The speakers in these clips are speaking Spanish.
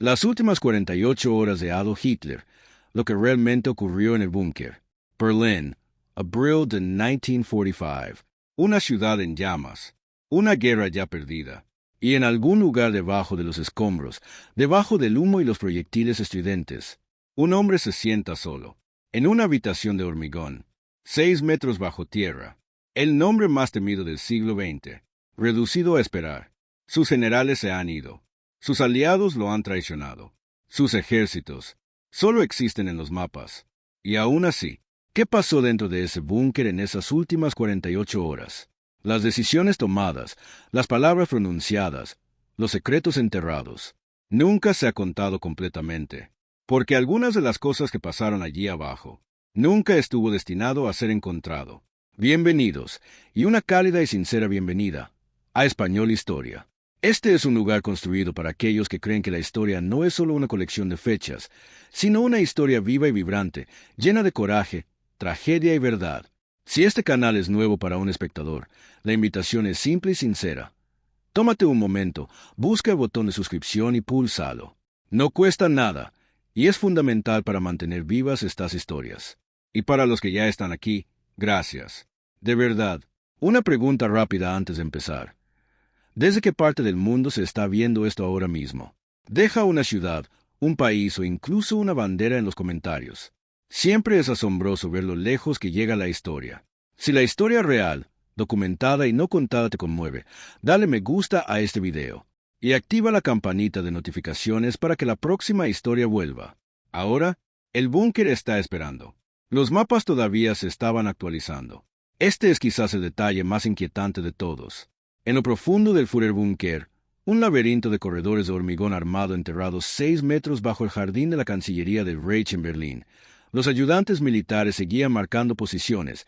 Las últimas 48 horas de Adolf Hitler, lo que realmente ocurrió en el búnker. Berlín, abril de 1945. Una ciudad en llamas, una guerra ya perdida. Y en algún lugar debajo de los escombros, debajo del humo y los proyectiles estridentes, un hombre se sienta solo, en una habitación de hormigón, 6 metros bajo tierra. El nombre más temido del siglo XX, reducido a esperar. Sus generales se han ido. Sus aliados lo han traicionado. Sus ejércitos solo existen en los mapas. Y aún así, ¿qué pasó dentro de ese búnker en esas últimas 48 horas? Las decisiones tomadas, las palabras pronunciadas, los secretos enterrados. Nunca se ha contado completamente, porque algunas de las cosas que pasaron allí abajo nunca estuvo destinado a ser encontrado. Bienvenidos, y una cálida y sincera bienvenida a Español Historia. Este es un lugar construido para aquellos que creen que la historia no es solo una colección de fechas, sino una historia viva y vibrante, llena de coraje, tragedia y verdad. Si este canal es nuevo para un espectador, la invitación es simple y sincera. Tómate un momento, busca el botón de suscripción y púlsalo. No cuesta nada, y es fundamental para mantener vivas estas historias. Y para los que ya están aquí, gracias. De verdad, una pregunta rápida antes de empezar. ¿Desde qué parte del mundo se está viendo esto ahora mismo? Deja una ciudad, un país o incluso una bandera en los comentarios. Siempre es asombroso ver lo lejos que llega la historia. Si la historia real, documentada y no contada te conmueve, dale me gusta a este video y activa la campanita de notificaciones para que la próxima historia vuelva. Ahora, el búnker está esperando. Los mapas todavía se estaban actualizando. Este es quizás el detalle más inquietante de todos. En lo profundo del Führerbunker, un laberinto de corredores de hormigón armado enterrados 6 metros bajo el jardín de la Cancillería del Reich en Berlín, los ayudantes militares seguían marcando posiciones,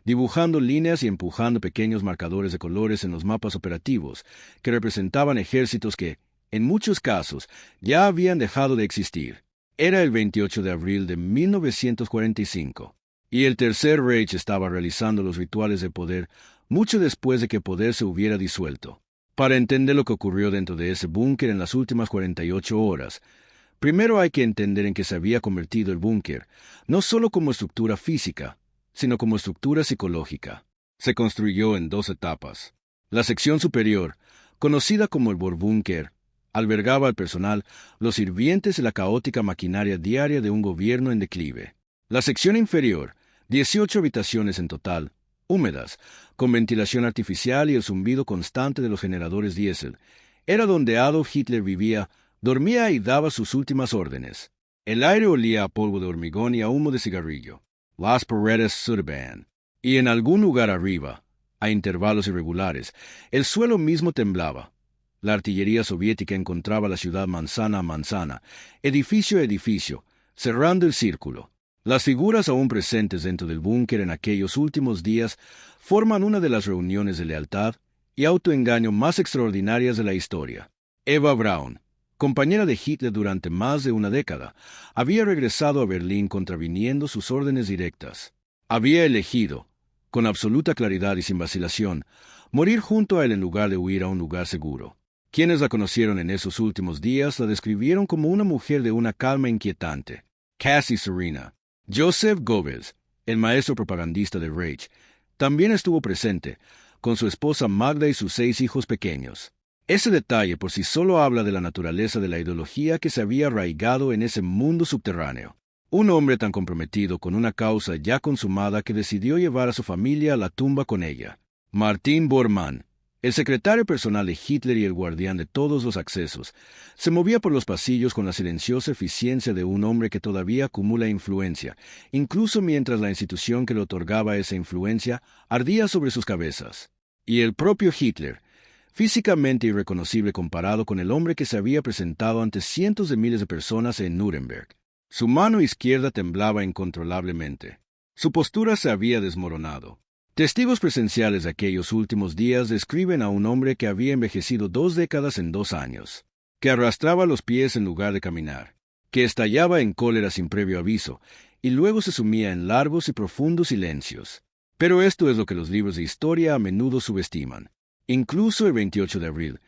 dibujando líneas y empujando pequeños marcadores de colores en los mapas operativos, que representaban ejércitos que, en muchos casos, ya habían dejado de existir. Era el 28 de abril de 1945, y el Tercer Reich estaba realizando los rituales de poder mucho después de que poder se hubiera disuelto. Para entender lo que ocurrió dentro de ese búnker en las últimas 48 horas, primero hay que entender en qué se había convertido el búnker, no solo como estructura física, sino como estructura psicológica. Se construyó en 2 etapas. La sección superior, conocida como el Vorbunker, albergaba al personal, los sirvientes y la caótica maquinaria diaria de un gobierno en declive. La sección inferior, 18 habitaciones en total, húmedas, con ventilación artificial y el zumbido constante de los generadores diésel, era donde Adolf Hitler vivía, dormía y daba sus últimas órdenes. El aire olía a polvo de hormigón y a humo de cigarrillo. Las paredes sudaban. Y en algún lugar arriba, a intervalos irregulares, el suelo mismo temblaba. La artillería soviética encontraba la ciudad manzana a manzana, edificio a edificio, cerrando el círculo. Las figuras aún presentes dentro del búnker en aquellos últimos días forman una de las reuniones de lealtad y autoengaño más extraordinarias de la historia. Eva Braun, compañera de Hitler durante más de una década, había regresado a Berlín contraviniendo sus órdenes directas. Había elegido, con absoluta claridad y sin vacilación, morir junto a él en lugar de huir a un lugar seguro. Quienes la conocieron en esos últimos días la describieron como una mujer de una calma inquietante, casi serena. Joseph Goebbels, el maestro propagandista del Reich, también estuvo presente, con su esposa Magda y sus 6 hijos pequeños. Ese detalle por sí solo habla de la naturaleza de la ideología que se había arraigado en ese mundo subterráneo. Un hombre tan comprometido con una causa ya consumada que decidió llevar a su familia a la tumba con ella. Martin Bormann, el secretario personal de Hitler y el guardián de todos los accesos, se movía por los pasillos con la silenciosa eficiencia de un hombre que todavía acumula influencia, incluso mientras la institución que le otorgaba esa influencia ardía sobre sus cabezas. Y el propio Hitler, físicamente irreconocible comparado con el hombre que se había presentado ante cientos de miles de personas en Nuremberg. Su mano izquierda temblaba incontrolablemente. Su postura se había desmoronado. Testigos presenciales de aquellos últimos días describen a un hombre que había envejecido 2 décadas en 2 años, que arrastraba los pies en lugar de caminar, que estallaba en cólera sin previo aviso, y luego se sumía en largos y profundos silencios. Pero esto es lo que los libros de historia a menudo subestiman. Incluso el 28 de abril,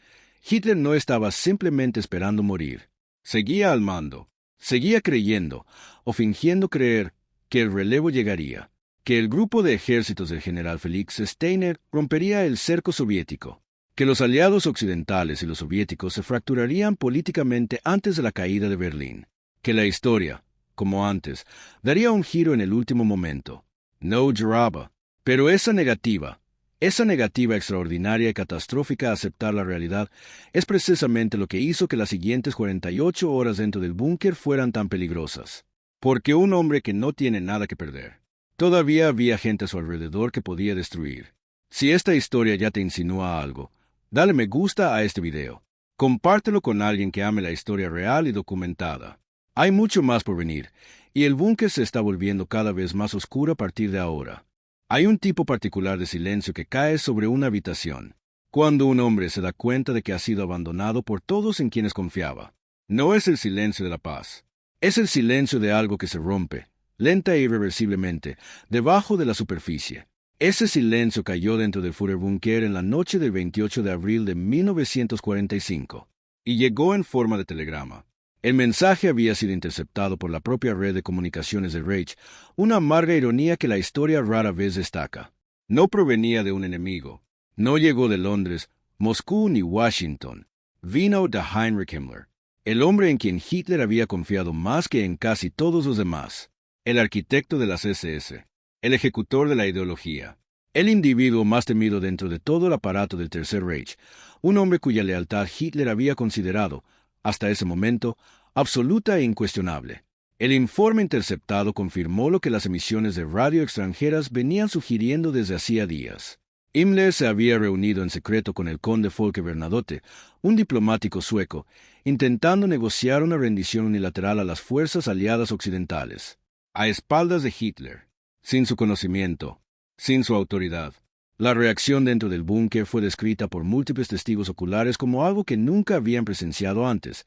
Hitler no estaba simplemente esperando morir. Seguía al mando. Seguía creyendo, o fingiendo creer, que el relevo llegaría, que el grupo de ejércitos del general Felix Steiner rompería el cerco soviético, que los aliados occidentales y los soviéticos se fracturarían políticamente antes de la caída de Berlín, que la historia, como antes, daría un giro en el último momento. No lloraba, pero esa negativa extraordinaria y catastrófica a aceptar la realidad, es precisamente lo que hizo que las siguientes 48 horas dentro del búnker fueran tan peligrosas. Porque un hombre que no tiene nada que perder, todavía había gente a su alrededor que podía destruir. Si esta historia ya te insinúa algo, dale me gusta a este video. Compártelo con alguien que ame la historia real y documentada. Hay mucho más por venir, y el búnker se está volviendo cada vez más oscuro a partir de ahora. Hay un tipo particular de silencio que cae sobre una habitación, cuando un hombre se da cuenta de que ha sido abandonado por todos en quienes confiaba. No es el silencio de la paz. Es el silencio de algo que se rompe, lenta e irreversiblemente, debajo de la superficie. Ese silencio cayó dentro del Führerbunker en la noche del 28 de abril de 1945, y llegó en forma de telegrama. El mensaje había sido interceptado por la propia red de comunicaciones del Reich, una amarga ironía que la historia rara vez destaca. No provenía de un enemigo. No llegó de Londres, Moscú ni Washington. Vino de Heinrich Himmler, el hombre en quien Hitler había confiado más que en casi todos los demás. El arquitecto de las SS. El ejecutor de la ideología. El individuo más temido dentro de todo el aparato del Tercer Reich. Un hombre cuya lealtad Hitler había considerado, hasta ese momento, absoluta e incuestionable. El informe interceptado confirmó lo que las emisiones de radio extranjeras venían sugiriendo desde hacía días. Himmler se había reunido en secreto con el conde Folke Bernadotte, un diplomático sueco, intentando negociar una rendición unilateral a las fuerzas aliadas occidentales, a espaldas de Hitler, sin su conocimiento, sin su autoridad. La reacción dentro del búnker fue descrita por múltiples testigos oculares como algo que nunca habían presenciado antes.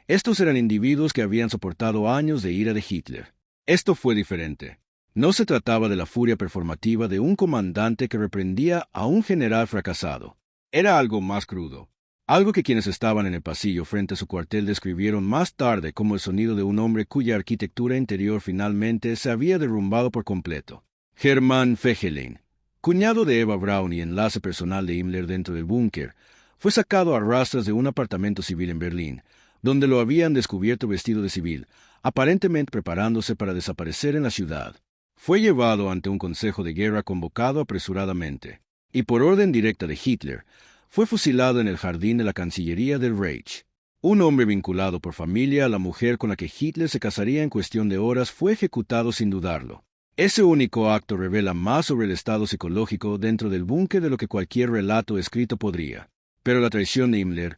Estos eran individuos que habían soportado años de ira de Hitler. Esto fue diferente. No se trataba de la furia performativa de un comandante que reprendía a un general fracasado. Era algo más crudo. Algo que quienes estaban en el pasillo frente a su cuartel describieron más tarde como el sonido de un hombre cuya arquitectura interior finalmente se había derrumbado por completo. Hermann Fechelin, cuñado de Eva Braun y enlace personal de Himmler dentro del búnker, fue sacado a rastras de un apartamento civil en Berlín, donde lo habían descubierto vestido de civil, aparentemente preparándose para desaparecer en la ciudad. Fue llevado ante un consejo de guerra convocado apresuradamente, y por orden directa de Hitler, fue fusilado en el jardín de la Cancillería del Reich. Un hombre vinculado por familia a la mujer con la que Hitler se casaría en cuestión de horas fue ejecutado sin dudarlo. Ese único acto revela más sobre el estado psicológico dentro del búnker de lo que cualquier relato escrito podría. Pero la traición de Himmler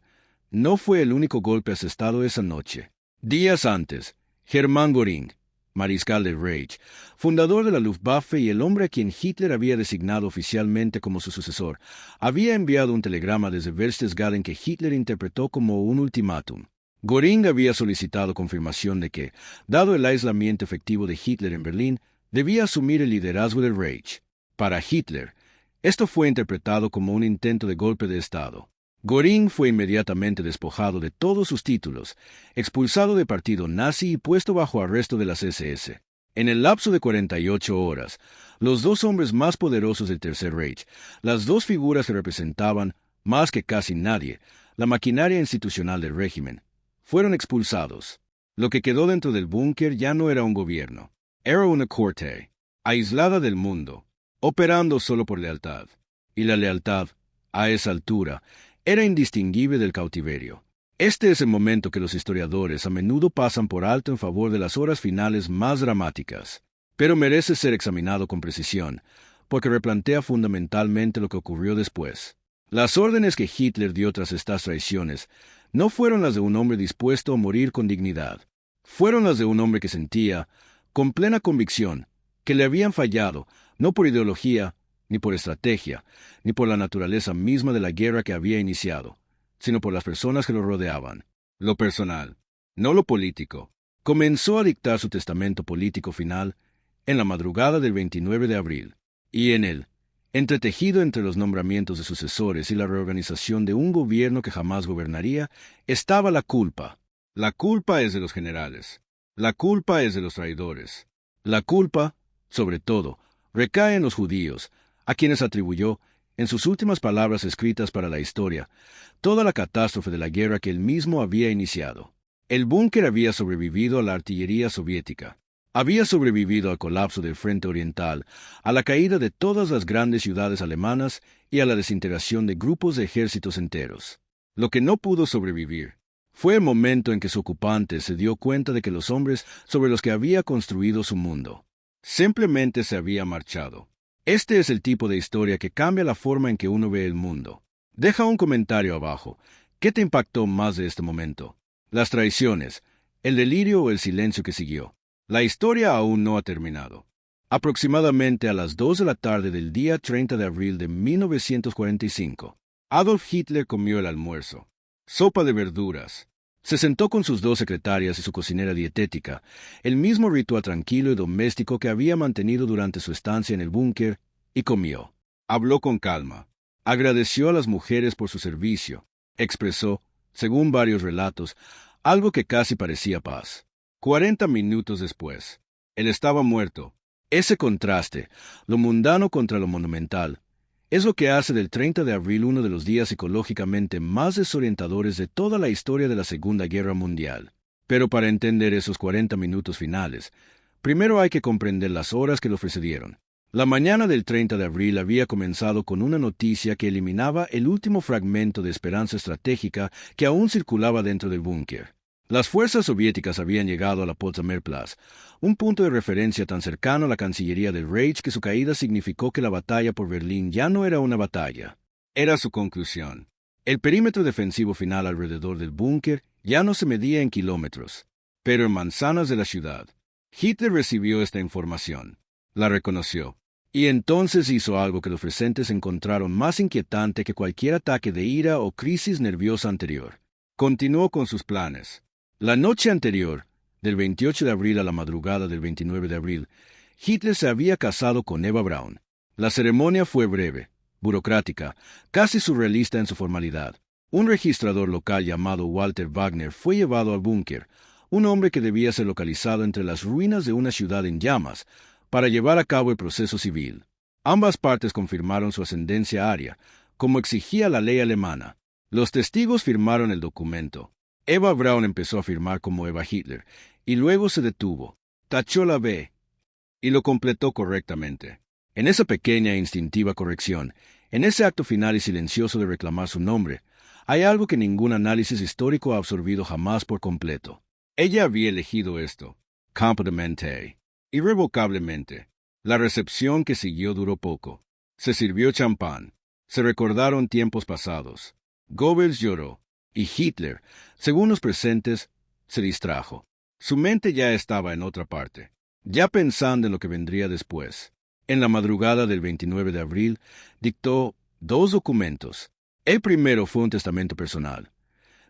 no fue el único golpe asestado esa noche. Días antes, Hermann Göring, mariscal del Reich, fundador de la Luftwaffe y el hombre a quien Hitler había designado oficialmente como su sucesor, había enviado un telegrama desde Berchtesgaden que Hitler interpretó como un ultimátum. Göring había solicitado confirmación de que, dado el aislamiento efectivo de Hitler en Berlín, debía asumir el liderazgo del Reich. Para Hitler, esto fue interpretado como un intento de golpe de Estado. Göring fue inmediatamente despojado de todos sus títulos, expulsado del partido nazi y puesto bajo arresto de las SS. En el lapso de 48 horas, los dos hombres más poderosos del Tercer Reich, las dos figuras que representaban, más que casi nadie, la maquinaria institucional del régimen, fueron expulsados. Lo que quedó dentro del búnker ya no era un gobierno. Era una corte, aislada del mundo, operando solo por lealtad. Y la lealtad, a esa altura, era indistinguible del cautiverio. Este es el momento que los historiadores a menudo pasan por alto en favor de las horas finales más dramáticas, pero merece ser examinado con precisión, porque replantea fundamentalmente lo que ocurrió después. Las órdenes que Hitler dio tras estas traiciones no fueron las de un hombre dispuesto a morir con dignidad. Fueron las de un hombre que sentía, con plena convicción, que le habían fallado, no por ideología, ni por estrategia, ni por la naturaleza misma de la guerra que había iniciado, sino por las personas que lo rodeaban. Lo personal, no lo político, comenzó a dictar su testamento político final en la madrugada del 29 de abril, y en él, entretejido entre los nombramientos de sucesores y la reorganización de un gobierno que jamás gobernaría, estaba la culpa. La culpa es de los generales. La culpa es de los traidores. La culpa, sobre todo, recae en los judíos, a quienes atribuyó, en sus últimas palabras escritas para la historia, toda la catástrofe de la guerra que él mismo había iniciado. El búnker había sobrevivido a la artillería soviética. Había sobrevivido al colapso del frente oriental, a la caída de todas las grandes ciudades alemanas y a la desintegración de grupos de ejércitos enteros. Lo que no pudo sobrevivir fue el momento en que su ocupante se dio cuenta de que los hombres sobre los que había construido su mundo simplemente se había marchado. Este es el tipo de historia que cambia la forma en que uno ve el mundo. Deja un comentario abajo. ¿Qué te impactó más de este momento? ¿Las traiciones, el delirio o el silencio que siguió? La historia aún no ha terminado. Aproximadamente a las 2 de la tarde del día 30 de abril de 1945, Adolf Hitler comió el almuerzo. Sopa de verduras. Se sentó con sus 2 secretarias y su cocinera dietética, el mismo ritual tranquilo y doméstico que había mantenido durante su estancia en el búnker, y comió. Habló con calma. Agradeció a las mujeres por su servicio. Expresó, según varios relatos, algo que casi parecía paz. 40 minutos después, él estaba muerto. Ese contraste, lo mundano contra lo monumental, es lo que hace del 30 de abril uno de los días psicológicamente más desorientadores de toda la historia de la Segunda Guerra Mundial. Pero para entender esos 40 minutos finales, primero hay que comprender las horas que lo precedieron. La mañana del 30 de abril había comenzado con una noticia que eliminaba el último fragmento de esperanza estratégica que aún circulaba dentro del búnker. Las fuerzas soviéticas habían llegado a la Potsdamer Platz, un punto de referencia tan cercano a la Cancillería del Reich que su caída significó que la batalla por Berlín ya no era una batalla. Era su conclusión. El perímetro defensivo final alrededor del búnker ya no se medía en kilómetros, pero en manzanas de la ciudad. Hitler recibió esta información, la reconoció, y entonces hizo algo que los presentes encontraron más inquietante que cualquier ataque de ira o crisis nerviosa anterior. Continuó con sus planes. La noche anterior, del 28 de abril a la madrugada del 29 de abril, Hitler se había casado con Eva Braun. La ceremonia fue breve, burocrática, casi surrealista en su formalidad. Un registrador local llamado Walter Wagner fue llevado al búnker, un hombre que debía ser localizado entre las ruinas de una ciudad en llamas, para llevar a cabo el proceso civil. Ambas partes confirmaron su ascendencia aria, como exigía la ley alemana. Los testigos firmaron el documento. Eva Braun empezó a firmar como Eva Hitler, y luego se detuvo, tachó la B, y lo completó correctamente. En esa pequeña e instintiva corrección, en ese acto final y silencioso de reclamar su nombre, hay algo que ningún análisis histórico ha absorbido jamás por completo. Ella había elegido esto, completamente, irrevocablemente. La recepción que siguió duró poco. Se sirvió champán. Se recordaron tiempos pasados. Goebbels lloró, y Hitler, según los presentes, se distrajo. Su mente ya estaba en otra parte, ya pensando en lo que vendría después. En la madrugada del 29 de abril, dictó 2 documentos. El primero fue un testamento personal.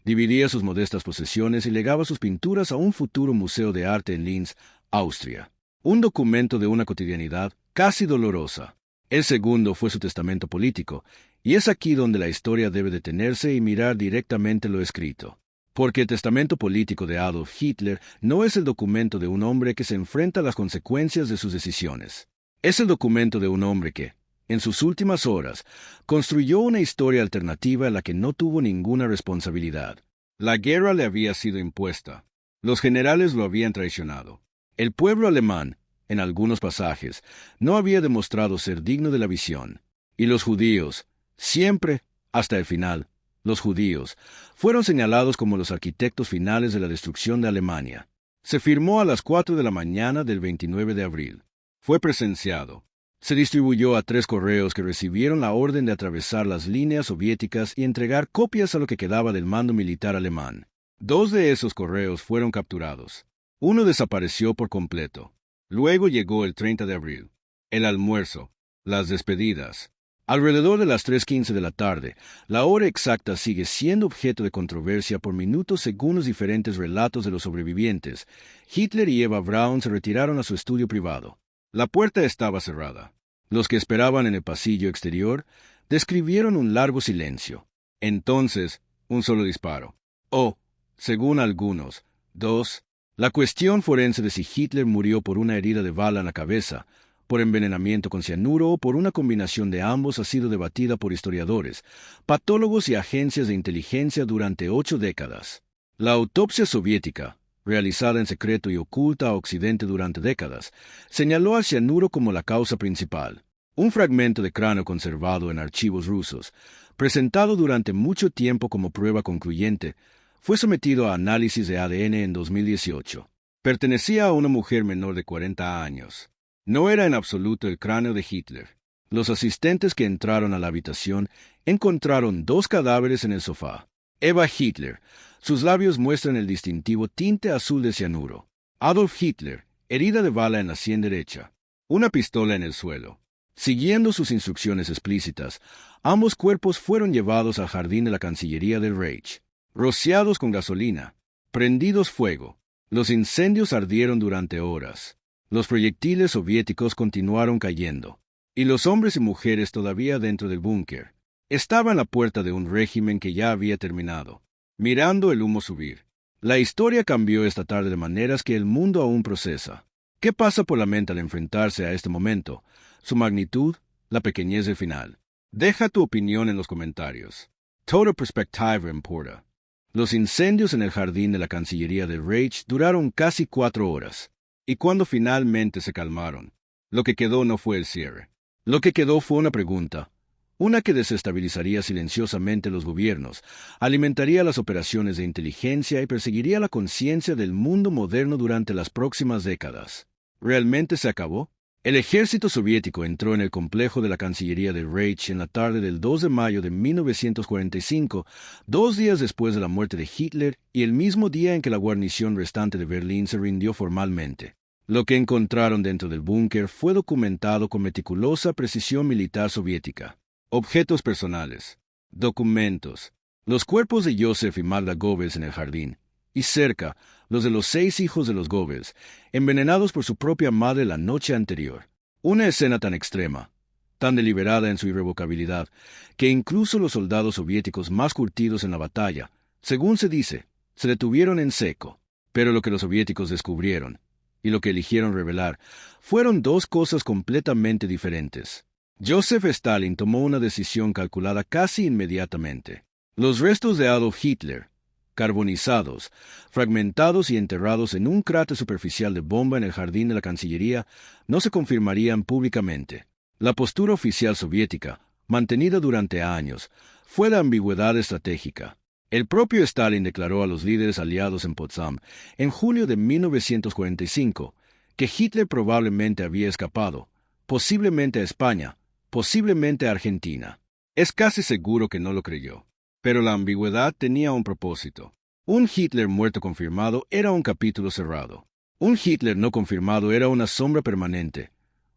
Dividía sus modestas posesiones y legaba sus pinturas a un futuro museo de arte en Linz, Austria. Un documento de una cotidianidad casi dolorosa. El segundo fue su testamento político, y es aquí donde la historia debe detenerse y mirar directamente lo escrito. Porque el testamento político de Adolf Hitler no es el documento de un hombre que se enfrenta a las consecuencias de sus decisiones. Es el documento de un hombre que, en sus últimas horas, construyó una historia alternativa en la que no tuvo ninguna responsabilidad. La guerra le había sido impuesta. Los generales lo habían traicionado. El pueblo alemán, en algunos pasajes, no había demostrado ser digno de la visión. Y los judíos, siempre, hasta el final, los judíos, fueron señalados como los arquitectos finales de la destrucción de Alemania. Se firmó a las 4 de la mañana del 29 de abril. Fue presenciado. Se distribuyó a 3 correos que recibieron la orden de atravesar las líneas soviéticas y entregar copias a lo que quedaba del mando militar alemán. 2 de esos correos fueron capturados. Uno desapareció por completo. Luego llegó el 30 de abril. El almuerzo. Las despedidas. Alrededor de las 3:15 de la tarde, la hora exacta sigue siendo objeto de controversia por minutos según los diferentes relatos de los sobrevivientes. Hitler y Eva Braun se retiraron a su estudio privado. La puerta estaba cerrada. Los que esperaban en el pasillo exterior describieron un largo silencio. Entonces, un solo disparo. Oh, Según algunos. 2. La cuestión forense de si Hitler murió por una herida de bala en la cabeza, por envenenamiento con cianuro o por una combinación de ambos ha sido debatida por historiadores, patólogos y agencias de inteligencia durante 8 décadas. La autopsia soviética, realizada en secreto y oculta a Occidente durante décadas, señaló al cianuro como la causa principal. Un fragmento de cráneo conservado en archivos rusos, presentado durante mucho tiempo como prueba concluyente, fue sometido a análisis de ADN en 2018. Pertenecía a una mujer menor de 40 años. No era en absoluto el cráneo de Hitler. Los asistentes que entraron a la habitación encontraron 2 cadáveres en el sofá. Eva Hitler. Sus labios muestran el distintivo tinte azul de cianuro. Adolf Hitler. Herida de bala en la sien derecha. Una pistola en el suelo. Siguiendo sus instrucciones explícitas, ambos cuerpos fueron llevados al jardín de la Cancillería del Reich. Rociados con gasolina. Prendidos fuego. Los incendios ardieron durante horas. Los proyectiles soviéticos continuaron cayendo. Y los hombres y mujeres todavía dentro del búnker. Estaban a la puerta de un régimen que ya había terminado, mirando el humo subir. La historia cambió esta tarde de maneras que el mundo aún procesa. ¿Qué pasa por la mente al enfrentarse a este momento? Su magnitud, la pequeñez del final. Deja tu opinión en los comentarios. Toda perspectiva importa. Los incendios en el jardín de la Cancillería del Reich duraron casi 4 horas. Y cuando finalmente se calmaron, lo que quedó no fue el cierre. Lo que quedó fue una pregunta. Una que desestabilizaría silenciosamente los gobiernos, alimentaría las operaciones de inteligencia y perseguiría la conciencia del mundo moderno durante las próximas décadas. ¿Realmente se acabó? El ejército soviético entró en el complejo de la Cancillería del Reich en la tarde del 2 de mayo de 1945, 2 días después de la muerte de Hitler y el mismo día en que la guarnición restante de Berlín se rindió formalmente. Lo que encontraron dentro del búnker fue documentado con meticulosa precisión militar soviética. Objetos personales, documentos, los cuerpos de Joseph y Magda Goebbels en el jardín, y cerca, los de los 6 hijos de los Goebbels, envenenados por su propia madre la noche anterior. Una escena tan extrema, tan deliberada en su irrevocabilidad, que incluso los soldados soviéticos más curtidos en la batalla, según se dice, se detuvieron en seco. Pero lo que los soviéticos descubrieron, y lo que eligieron revelar, fueron 2 cosas completamente diferentes. Joseph Stalin tomó una decisión calculada casi inmediatamente. Los restos de Adolf Hitler, carbonizados, fragmentados y enterrados en un cráter superficial de bomba en el jardín de la Cancillería, no se confirmarían públicamente. La postura oficial soviética, mantenida durante años, fue de ambigüedad estratégica. El propio Stalin declaró a los líderes aliados en Potsdam, en julio de 1945, que Hitler probablemente había escapado, posiblemente a España, posiblemente a Argentina. Es casi seguro que no lo creyó. Pero la ambigüedad tenía un propósito. Un Hitler muerto confirmado era un capítulo cerrado. Un Hitler no confirmado era una sombra permanente,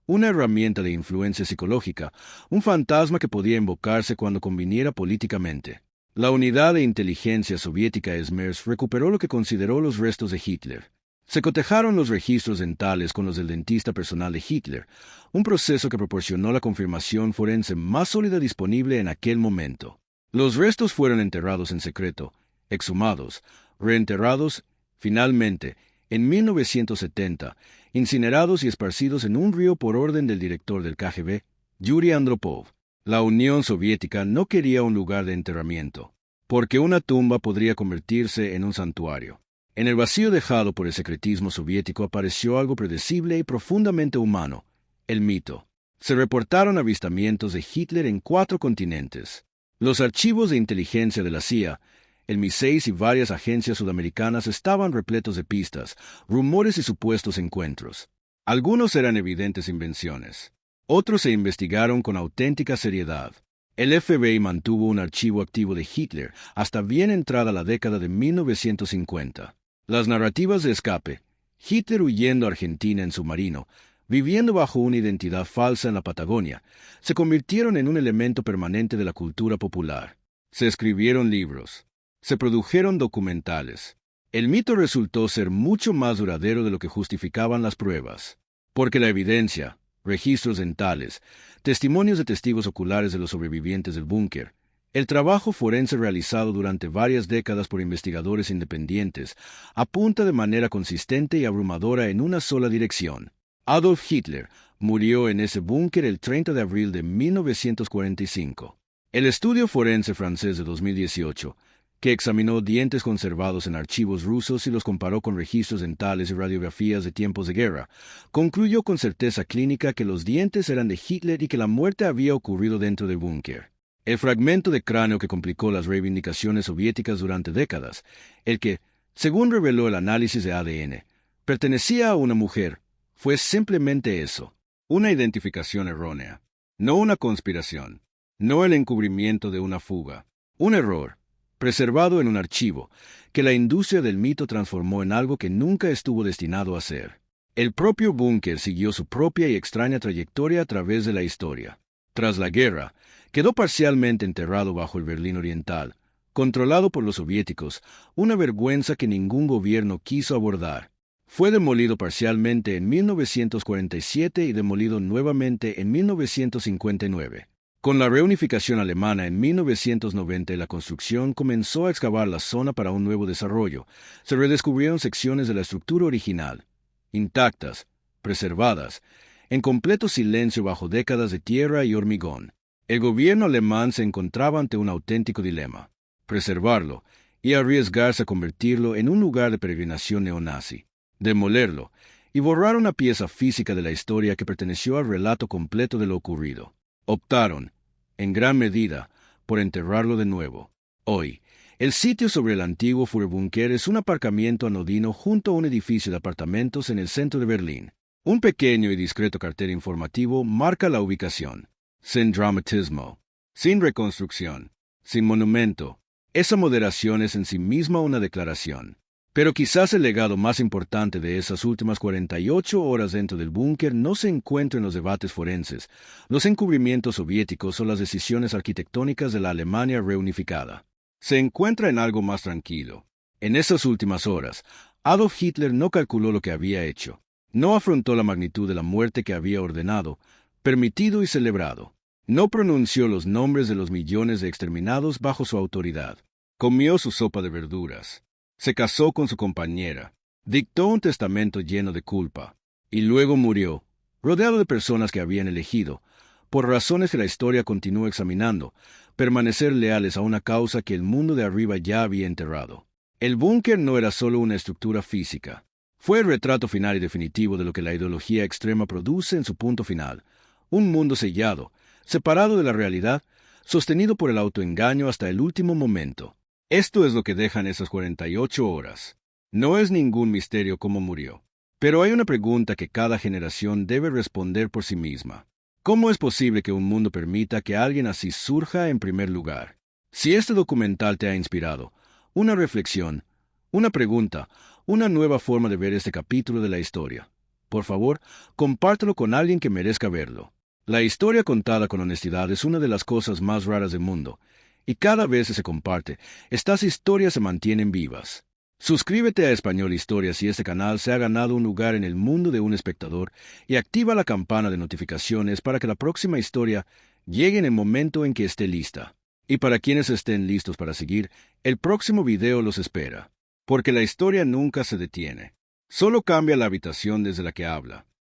una herramienta de influencia psicológica, un fantasma que podía invocarse cuando conviniera políticamente. La unidad de inteligencia soviética SMERS recuperó lo que consideró los restos de Hitler. Se cotejaron los registros dentales con los del dentista personal de Hitler, un proceso que proporcionó la confirmación forense más sólida disponible en aquel momento. Los restos fueron enterrados en secreto, exhumados, reenterrados, finalmente, en 1970, incinerados y esparcidos en un río por orden del director del KGB, Yuri Andropov. La Unión Soviética no quería un lugar de enterramiento, porque una tumba podría convertirse en un santuario. En el vacío dejado por el secretismo soviético apareció algo predecible y profundamente humano, el mito. Se reportaron avistamientos de Hitler en 4 continentes. Los archivos de inteligencia de la CIA, el MI6 y varias agencias sudamericanas estaban repletos de pistas, rumores y supuestos encuentros. Algunos eran evidentes invenciones. Otros se investigaron con auténtica seriedad. El FBI mantuvo un archivo activo de Hitler hasta bien entrada la década de 1950. Las narrativas de escape, Hitler huyendo a Argentina en submarino, viviendo bajo una identidad falsa en la Patagonia, se convirtieron en un elemento permanente de la cultura popular. Se escribieron libros. Se produjeron documentales. El mito resultó ser mucho más duradero de lo que justificaban las pruebas. Porque la evidencia, registros dentales, testimonios de testigos oculares de los sobrevivientes del búnker, El trabajo forense realizado durante varias décadas por investigadores independientes apunta de manera consistente y abrumadora en una sola dirección. Adolf Hitler murió en ese búnker el 30 de abril de 1945. El estudio forense francés de 2018, que examinó dientes conservados en archivos rusos y los comparó con registros dentales y radiografías de tiempos de guerra, concluyó con certeza clínica que los dientes eran de Hitler y que la muerte había ocurrido dentro del búnker. El fragmento de cráneo que complicó las reivindicaciones soviéticas durante décadas, el que, según reveló el análisis de ADN, pertenecía a una mujer, fue simplemente eso, una identificación errónea, no una conspiración, no el encubrimiento de una fuga, un error, preservado en un archivo, que la industria del mito transformó en algo que nunca estuvo destinado a ser. El propio búnker siguió su propia y extraña trayectoria a través de la historia. Tras la guerra, quedó parcialmente enterrado bajo el Berlín Oriental, controlado por los soviéticos, una vergüenza que ningún gobierno quiso abordar. Fue demolido parcialmente en 1947 y demolido nuevamente en 1959. Con la reunificación alemana en 1990 y la construcción comenzó a excavar la zona para un nuevo desarrollo, se redescubrieron secciones de la estructura original, intactas, preservadas, en completo silencio bajo décadas de tierra y hormigón. El gobierno alemán se encontraba ante un auténtico dilema: preservarlo y arriesgarse a convertirlo en un lugar de peregrinación neonazi, demolerlo y borrar una pieza física de la historia que perteneció al relato completo de lo ocurrido. Optaron, en gran medida, por enterrarlo de nuevo. Hoy, el sitio sobre el antiguo Führerbunker es un aparcamiento anodino junto a un edificio de apartamentos en el centro de Berlín. Un pequeño y discreto cartel informativo marca la ubicación. Sin dramatismo, sin reconstrucción, sin monumento. Esa moderación es en sí misma una declaración. Pero quizás el legado más importante de esas últimas 48 horas dentro del búnker no se encuentra en los debates forenses, los encubrimientos soviéticos o las decisiones arquitectónicas de la Alemania reunificada. Se encuentra en algo más tranquilo. En esas últimas horas, Adolf Hitler no calculó lo que había hecho. No afrontó la magnitud de la muerte que había ordenado, permitido y celebrado. No pronunció los nombres de los millones de exterminados bajo su autoridad. Comió su sopa de verduras. Se casó con su compañera. Dictó un testamento lleno de culpa. Y luego murió, rodeado de personas que habían elegido, por razones que la historia continúa examinando, permanecer leales a una causa que el mundo de arriba ya había enterrado. El búnker no era solo una estructura física. Fue el retrato final y definitivo de lo que la ideología extrema produce en su punto final: un mundo sellado, separado de la realidad, sostenido por el autoengaño hasta el último momento. Esto es lo que dejan esas 48 horas. No es ningún misterio cómo murió. Pero hay una pregunta que cada generación debe responder por sí misma. ¿Cómo es posible que un mundo permita que alguien así surja en primer lugar? Si este documental te ha inspirado, una reflexión, una pregunta, una nueva forma de ver este capítulo de la historia, por favor, compártelo con alguien que merezca verlo. La historia contada con honestidad es una de las cosas más raras del mundo, y cada vez que se comparte, estas historias se mantienen vivas. Suscríbete a Español Historias si este canal se ha ganado un lugar en el mundo de un espectador y activa la campana de notificaciones para que la próxima historia llegue en el momento en que esté lista. Y para quienes estén listos para seguir, el próximo video los espera. Porque la historia nunca se detiene. Solo cambia la habitación desde la que habla.